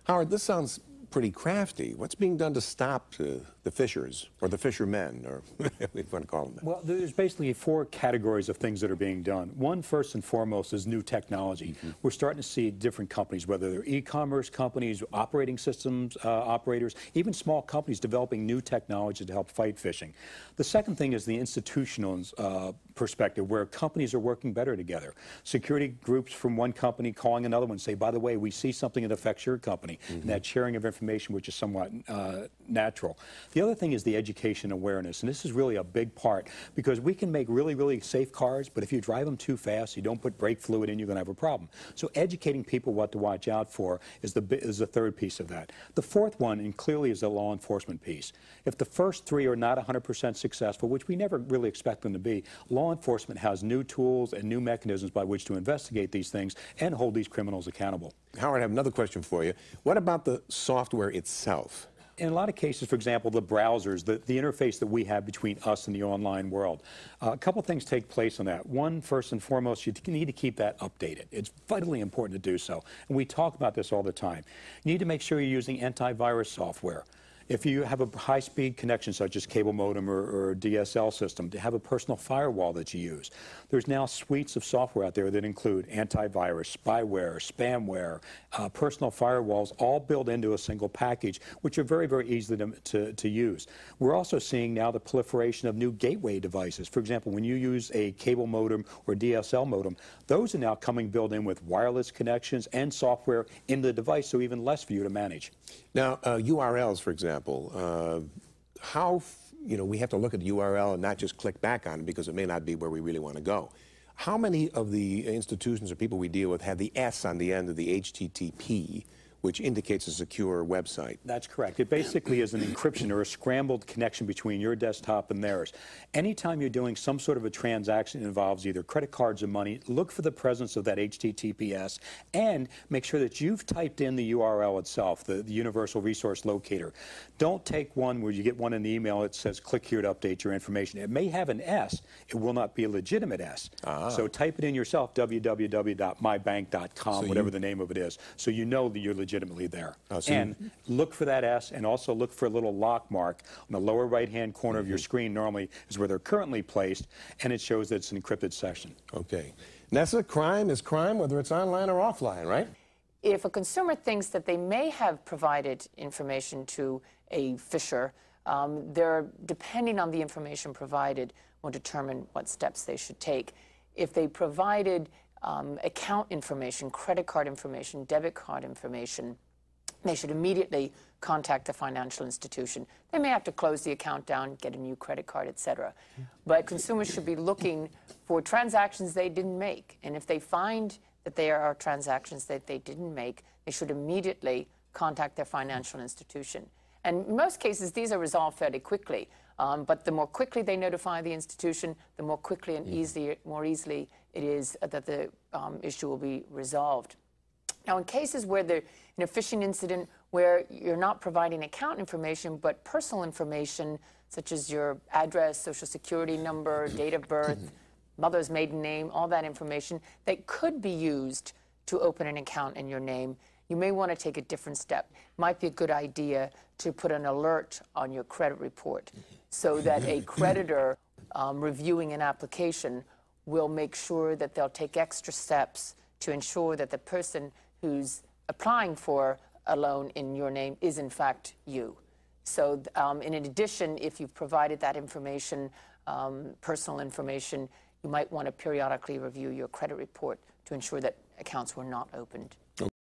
Howard, this sounds pretty crafty. What's being done to stop the fishers, or the fishermen, or if you want to call them that? Well, there's basically 4 categories of things that are being done. One, first and foremost, is new technology. We're starting to see different companies, whether they're e-commerce companies, operating systems operators, even small companies developing new technology to help fight phishing. The second thing is the institutional perspective, where companies are working better together. Security groups from one company calling another one, say, by the way, we see something that affects your company, and that sharing of information, which is somewhat natural. The other thing is the education awareness, and this is really a big part, because we can make really, really safe cars, but if you drive them too fast, you don't put brake fluid in, you're going to have a problem. So educating people what to watch out for is the third piece of that. The fourth one, and clearly, is the law enforcement piece. If the first 3 are not 100% successful, which we never really expect them to be, law enforcement has new tools and new mechanisms by which to investigate these things and hold these criminals accountable. Howard, I have another question for you. What about the software itself? In a lot of cases, for example, the browsers, the interface that we have between us and the online world, a couple things take place on that. One, first and foremost, you need to keep that updated. It's vitally important to do so. And we talk about this all the time. You need to make sure you're using antivirus software. If you have a high-speed connection, such as cable modem or DSL system, to have a personal firewall that you use. There's now suites of software out there that include antivirus, spyware, spamware, personal firewalls, all built into a single package, which are very, very easy to use. We're also seeing now the proliferation of new gateway devices. For example, when you use a cable modem or DSL modem, those are now coming built in with wireless connections and software in the device, so even less for you to manage. Now, URLs, for example, how, we have to look at the URL and not just click back on it because it may not be where we really want to go. How many of the institutions or people we deal with have the S on the end of the HTTP, which indicates a secure website? That's correct. It basically is an encryption or a scrambled connection between your desktop and theirs. Anytime you're doing some sort of a transaction that involves either credit cards or money, look for the presence of that HTTPS and make sure that you've typed in the URL itself, the Universal Resource Locator. Don't take one where you get one in the email that says, click here to update your information. It may have an S. It will not be a legitimate S. So type it in yourself, www.mybank.com, whatever the name of it is, so you know that you're legitimately there. And look for that S, and also look for a little lock mark on the lower right-hand corner of your screen. Normally is where they're currently placed, and it shows that it's an encrypted session. Okay. Nessa, crime is crime, whether it's online or offline, right? If a consumer thinks that they may have provided information to a phisher, they're, depending on the information provided, will determine what steps they should take. If they provided account information, credit card information, debit card information, they should immediately contact the financial institution. They may have to close the account down, get a new credit card, etc. But consumers should be looking for transactions they didn't make. And if they find that there are transactions that they didn't make, they should immediately contact their financial institution. And in most cases, these are resolved fairly quickly. But the more quickly they notify the institution, the more quickly and more easily it is that the issue will be resolved. Now, in cases where in a phishing incident where you're not providing account information, but personal information, such as your address, social security number, date of birth, mother's maiden name, all that information that could be used to open an account in your name, you may want to take a different step. It might be a good idea to put an alert on your credit report so that a creditor reviewing an application will make sure that they'll take extra steps to ensure that the person who's applying for a loan in your name is in fact you. So in addition, if you've provided that information, personal information, you might want to periodically review your credit report to ensure that accounts were not opened.